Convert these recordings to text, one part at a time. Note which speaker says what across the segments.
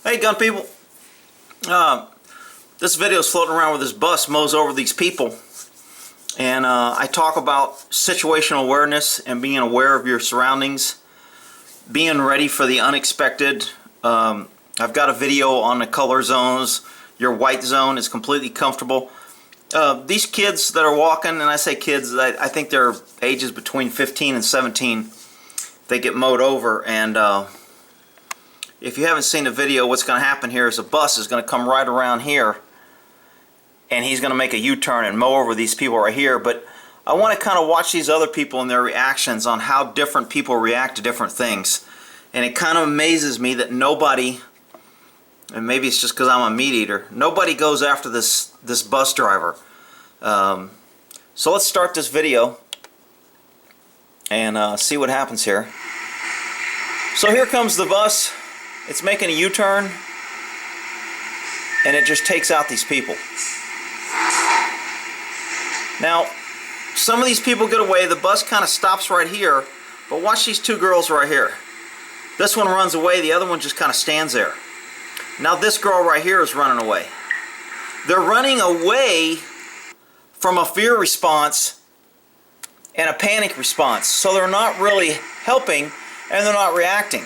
Speaker 1: Hey gun people, this video is floating around where this bus mows over these people, and I talk about situational awareness and being aware of your surroundings, being ready for the unexpected. I've got a video on the color zones. Your white zone is completely comfortable. These kids that are walking, and I say kids, I think they're ages between 15 and 17, they get mowed over. And if you haven't seen the video, what's going to happen here is a bus is going to come right around here, and he's going to make a U-turn and mow over these people right here. But I want to kind of watch these other people and their reactions on how different people react to different things. And it kind of amazes me that nobody, and maybe it's just because I'm a meat eater, nobody goes after this bus driver. So let's start this video and see what happens here. So here comes the bus. It's making a U-turn, and it just takes out these people. Now, some of these people get away. The bus kind of stops right here, but watch these two girls right here. This one runs away, the other one just kind of stands there. Now this girl right here is running away. They're running away from a fear response and a panic response. So they're not really helping, and they're not reacting.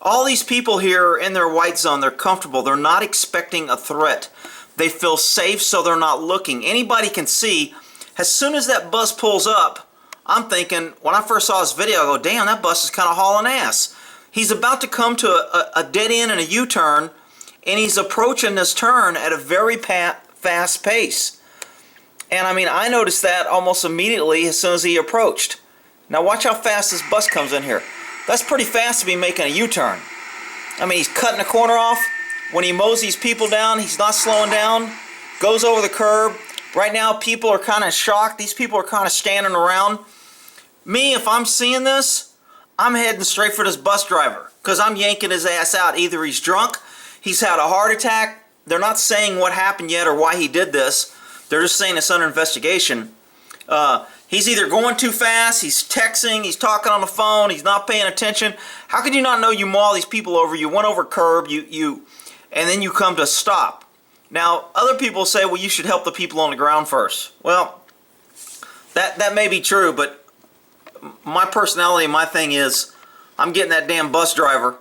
Speaker 1: All these people here are in their white zone. They're comfortable. They're not expecting a threat. They feel safe, so they're not looking. Anybody can see. As soon as that bus pulls up, I'm thinking, when I first saw this video, I go, damn, that bus is kind of hauling ass. He's about to come to a dead end and a U-turn, and he's approaching this turn at a very fast pace. And I mean, I noticed that almost immediately as soon as he approached. Now watch how fast this bus comes in here. That's pretty fast to be making a U-turn. I mean, he's cutting the corner off. When he mows these people down, he's not slowing down. Goes over the curb. Right now, people are kind of shocked. These people are kind of standing around. Me, if I'm seeing this, I'm heading straight for this bus driver, because I'm yanking his ass out. Either he's drunk, he's had a heart attack. They're not saying what happened yet or why he did this. They're just saying it's under investigation. He's either going too fast, he's texting, he's talking on the phone, he's not paying attention. How could you not know you maul these people over? You went over curb, and then you come to a stop. Now, other people say, well, you should help the people on the ground first. Well, that may be true, but my personality, my thing is, I'm getting that damn bus driver,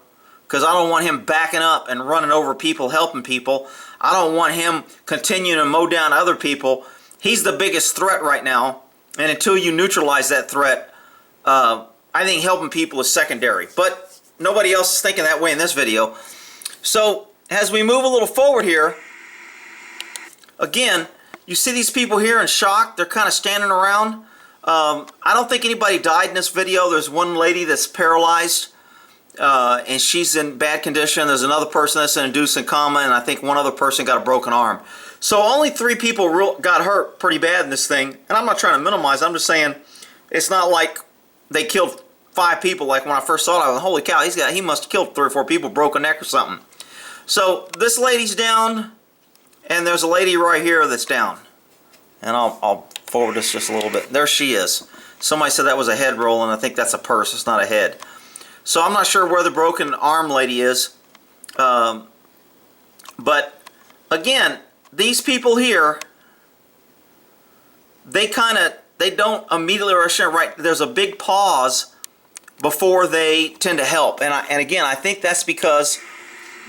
Speaker 1: because I don't want him backing up and running over people, helping people. I don't want him continuing to mow down other people. He's the biggest threat right now. And until you neutralize that threat, I think helping people is secondary. But nobody else is thinking that way in this video. So as we move a little forward here, again, you see these people here in shock. They're kind of standing around. I don't think anybody died in this video. There's one lady that's paralyzed, and she's in bad condition. There's another person that's in inducing coma, and I think one other person got a broken arm. So only 3 people got hurt pretty bad in this thing. And I'm not trying to minimize. I'm just saying it's not like they killed 5 people like when I first saw it. I was like, holy cow, he must have killed 3 or 4 people, broke a neck or something. So this lady's down, and there's a lady right here that's down. And I'll forward this just a little bit. There she is. Somebody said that was a head roll, and I think that's a purse. It's not a head. So I'm not sure where the broken arm lady is. But again, these people here, they don't immediately rush in. Right, there's a big pause before they tend to help. And again, I think that's because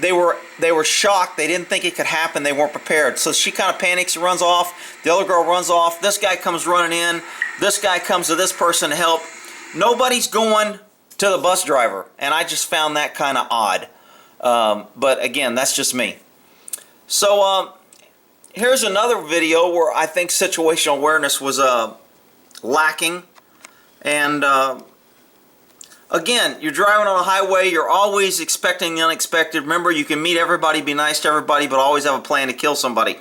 Speaker 1: they were shocked. They didn't think it could happen. They weren't prepared. So she kind of panics and runs off. The other girl runs off. This guy comes running in. This guy comes to this person to help. Nobody's going to the bus driver, and I just found that kind of odd. But again, that's just me. So here's another video where I think situational awareness was lacking. And again, you're driving on a highway, you're always expecting the unexpected. Remember, you can meet everybody, be nice to everybody, but always have a plan to kill somebody.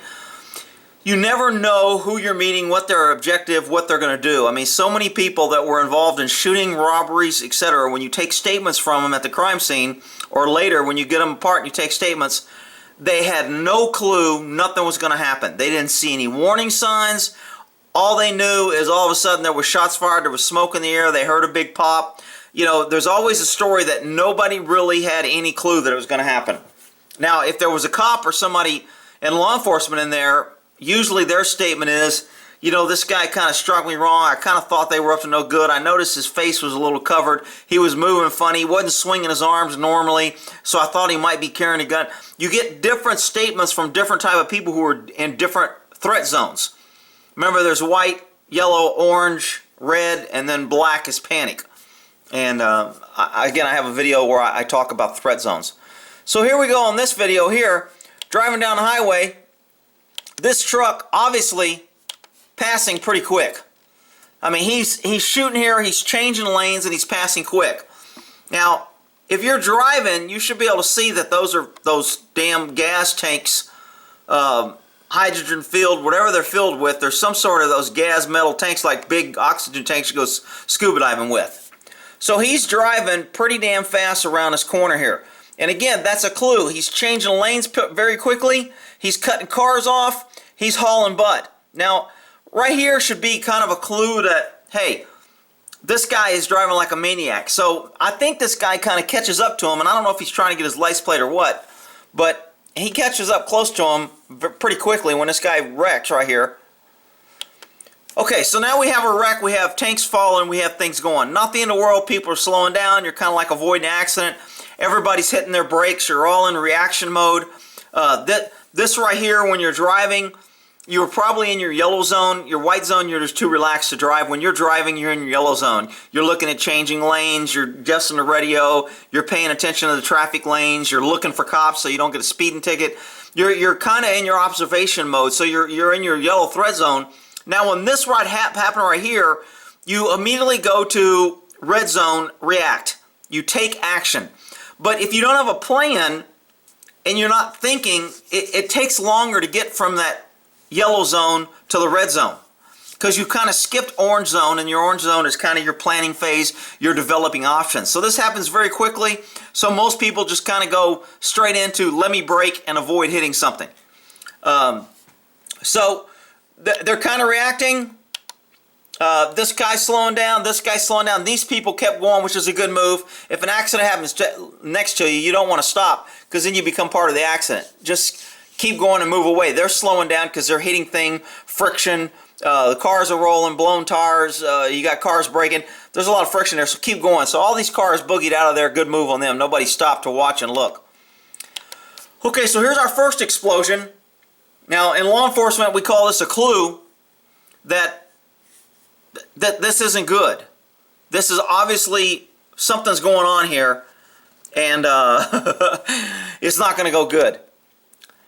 Speaker 1: You never know who you're meeting, what their objective, what they're going to do. I mean, so many people that were involved in shooting, robberies, etc., when you take statements from them at the crime scene, or later when you get them apart and you take statements, they had no clue nothing was going to happen. They didn't see any warning signs. All they knew is all of a sudden there was shots fired, there was smoke in the air, they heard a big pop. You know, there's always a story that nobody really had any clue that it was going to happen. Now, if there was a cop or somebody in law enforcement in there, usually their statement is, you know, this guy kind of struck me wrong. I kind of thought they were up to no good. I noticed his face was a little covered. He was moving funny. He wasn't swinging his arms normally, so I thought he might be carrying a gun. You get different statements from different type of people who are in different threat zones. Remember, there's white, yellow, orange, red, and then black is panic. And again, I have a video where I talk about threat zones. So here we go on this video here, driving down the highway. This truck obviously passing pretty quick. I mean, he's shooting here, he's changing lanes, and he's passing quick. Now, if you're driving, you should be able to see that those damn gas tanks, hydrogen filled, whatever they're filled with. There's some sort of those gas metal tanks, like big oxygen tanks you go scuba diving with. So he's driving pretty damn fast around this corner here. And again, that's a clue. He's changing lanes very quickly. He's cutting cars off. He's hauling butt. Now, right here should be kind of a clue that, hey, this guy is driving like a maniac. So I think this guy kind of catches up to him, and I don't know if he's trying to get his license plate or what, but he catches up close to him pretty quickly when this guy wrecks right here. Okay, so now we have a wreck, we have tanks falling, we have things going. Not the end of the world, people are slowing down, you're kind of like avoiding an accident. Everybody's hitting their brakes, you're all in reaction mode. This right here, when you're driving, you're probably in your yellow zone. Your white zone, you're just too relaxed to drive. When you're driving, you're in your yellow zone. You're looking at changing lanes, you're adjusting the radio, you're paying attention to the traffic lanes, you're looking for cops so you don't get a speeding ticket. You're kind of in your observation mode, so you're in your yellow threat zone. Now when this happened right here, you immediately go to red zone, react. You take action. But if you don't have a plan and you're not thinking, it takes longer to get from that yellow zone to the red zone, because you kind of skipped orange zone, and your orange zone is kind of your planning phase, you're developing options. So this happens very quickly, so most people just kind of go straight into let me brake and avoid hitting something. So they're kind of reacting. This guy's slowing down, this guy's slowing down. These people kept going, which is a good move. If an accident happens next to you, you don't want to stop, because then you become part of the accident. Just keep going and move away. They're slowing down because they're hitting friction. The cars are rolling, blown tires. You got cars braking. There's a lot of friction there, so keep going. So all these cars boogied out of there. Good move on them. Nobody stopped to watch and look. Okay, so here's our first explosion. Now, in law enforcement, we call this a clue that this isn't good. This is obviously something's going on here, and it's not going to go good.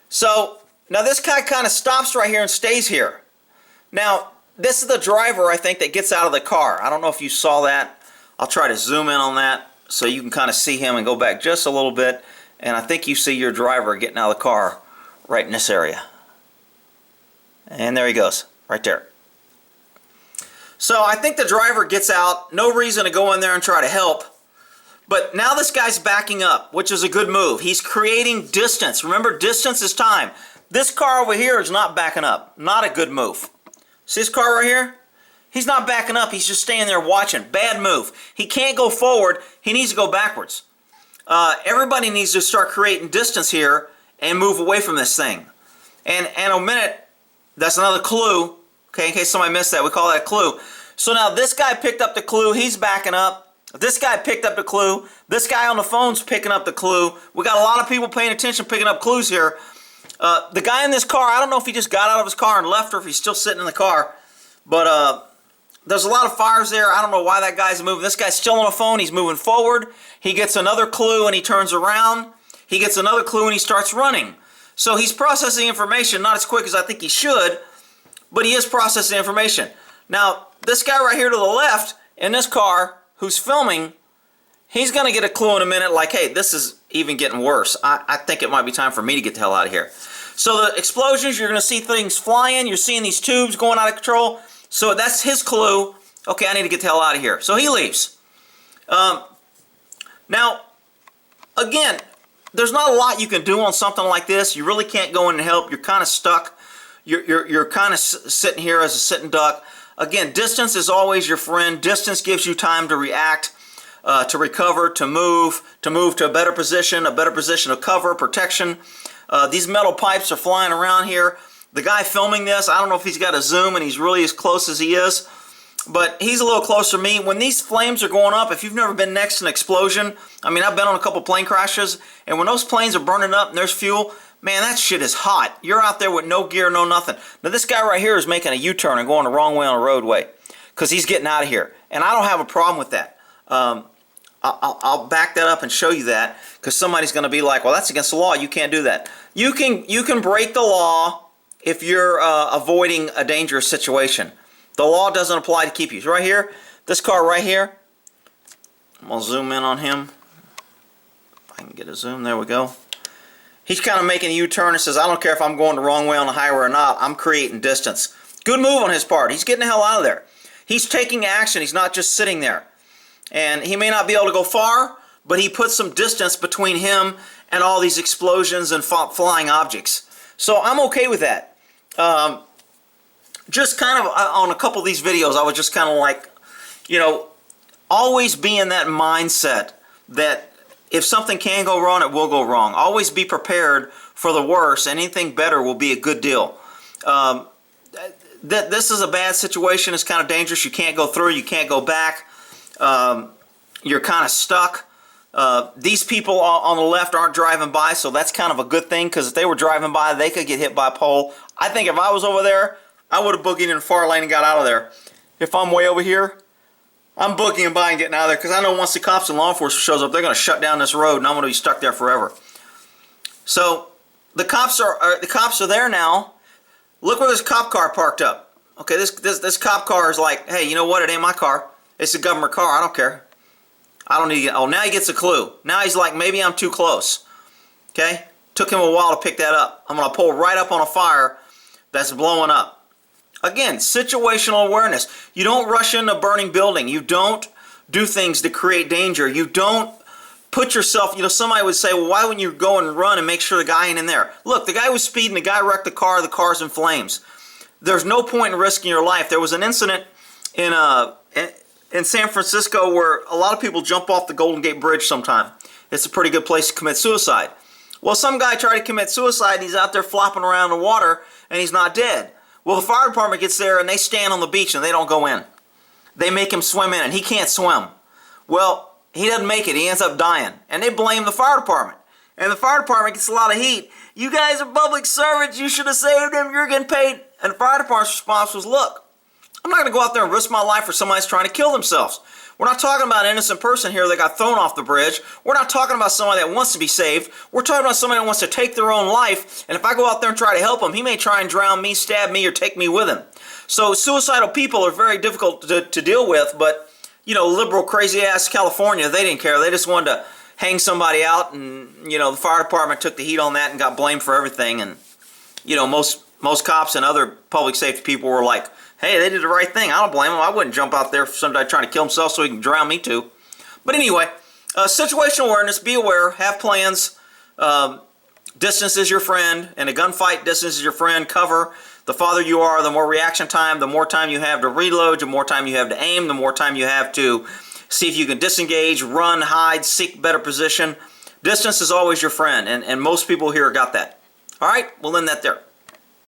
Speaker 1: So now this guy kind of stops right here and stays here. Now this is the driver, I think, that gets out of the car. I don't know if you saw that. I'll try to zoom in on that so you can kind of see him and go back just a little bit. And I think you see your driver getting out of the car right in this area. And there he goes, right there. So I think the driver gets out. No reason to go in there and try to help. But now this guy's backing up, which is a good move. He's creating distance. Remember, distance is time. This car over here is not backing up. Not a good move. See this car right here? He's not backing up. He's just staying there watching. Bad move. He can't go forward. He needs to go backwards. Everybody needs to start creating distance here and move away from this thing. And in a minute, that's another clue. Okay, in case somebody missed that, we call that a clue. So now this guy picked up the clue. He's backing up. This guy picked up the clue. This guy on the phone's picking up the clue. We got a lot of people paying attention, picking up clues here. The guy in this car, I don't know if he just got out of his car and left or if he's still sitting in the car. But there's a lot of fires there. I don't know why that guy's moving. This guy's still on the phone. He's moving forward. He gets another clue and he turns around. He gets another clue and he starts running. So he's processing information, not as quick as I think he should, but he is processing information. Now, this guy right here to the left in this car who's filming, he's going to get a clue in a minute like, hey, this is even getting worse. I think it might be time for me to get the hell out of here. So the explosions, you're going to see things flying. You're seeing these tubes going out of control. So that's his clue. Okay, I need to get the hell out of here. So he leaves. Now, again, there's not a lot you can do on something like this. You really can't go in and help. You're kind of stuck. You're kind of sitting here as a sitting duck. Again, distance is always your friend. Distance gives you time to react. to recover, to move to a better position of cover, protection. These metal pipes are flying around here. The guy filming this, I don't know if he's got a zoom and he's really as close as he is, but he's a little closer to me. When these flames are going up, if you've never been next to an explosion, I mean, I've been on a couple plane crashes, and when those planes are burning up and there's fuel, man, that shit is hot. You're out there with no gear, no nothing. Now, this guy right here is making a U-turn and going the wrong way on a roadway because he's getting out of here, and I don't have a problem with that. I'll back that up and show you that, because somebody's going to be like, well, that's against the law. You can't do that. You can break the law if you're avoiding a dangerous situation. The law doesn't apply to keep you. Right here, this car right here, I'm going to zoom in on him. If I can get a zoom, there we go. He's kind of making a U-turn and says, I don't care if I'm going the wrong way on the highway or not, I'm creating distance. Good move on his part. He's getting the hell out of there. He's taking action. He's not just sitting there. And he may not be able to go far, but he put some distance between him and all these explosions and flying objects. So I'm okay with that. Just kind of on a couple of these videos, I was just kind of like, you know, always be in that mindset that if something can go wrong, it will go wrong. Always be prepared for the worst. Anything better will be a good deal. This is a bad situation. It's kind of dangerous. You can't go through. You can't go back. You're kind of stuck. These people on the left aren't driving by, so that's kind of a good thing, because if they were driving by, they could get hit by a pole. I think if I was over there, I would have boogied in the far lane and got out of there. If I'm way over here, I'm boogieing by and getting out of there, because I know once the cops and law enforcement shows up, they're going to shut down this road, and I'm going to be stuck there forever. So the cops are there now. Look where this cop car parked up. Okay, this cop car is like, hey, you know what? It ain't my car. It's a government car. I don't care. I don't need to get, oh, now he gets a clue. Now he's like, maybe I'm too close. Okay? Took him a while to pick that up. I'm going to pull right up on a fire that's blowing up. Again, situational awareness. You don't rush into a burning building. You don't do things to create danger. You don't put yourself, you know, somebody would say, well, why wouldn't you go and run and make sure the guy ain't in there? Look, the guy was speeding. The guy wrecked the car's in flames. There's no point in risking your life. There was an incident in San Francisco where a lot of people jump off the Golden Gate Bridge sometime. It's a pretty good place to commit suicide. Well, some guy tried to commit suicide, and he's out there flopping around in the water, and he's not dead. Well, the fire department gets there, and they stand on the beach, and they don't go in. They make him swim in, and he can't swim. Well, he doesn't make it. He ends up dying, and they blame the fire department. And the fire department gets a lot of heat. You guys are public servants. You should have saved him. You're getting paid. And the fire department's response was, look, I'm not going to go out there and risk my life for somebody that's trying to kill themselves. We're not talking about an innocent person here that got thrown off the bridge. We're not talking about somebody that wants to be saved. We're talking about somebody that wants to take their own life, and if I go out there and try to help him, he may try and drown me, stab me, or take me with him. So suicidal people are very difficult to deal with, but, you know, liberal, crazy-ass California, they didn't care. They just wanted to hang somebody out, and, you know, the fire department took the heat on that and got blamed for everything, and, you know, most cops and other public safety people were like, hey, they did the right thing. I don't blame them. I wouldn't jump out there for somebody trying to kill himself so he can drown me too. But anyway, situational awareness, be aware, have plans. Distance is your friend. In a gunfight, distance is your friend. Cover. The farther you are, the more reaction time, the more time you have to reload, the more time you have to aim, the more time you have to see if you can disengage, run, hide, seek better position. Distance is always your friend, and most people here got that. All right, we'll end that there.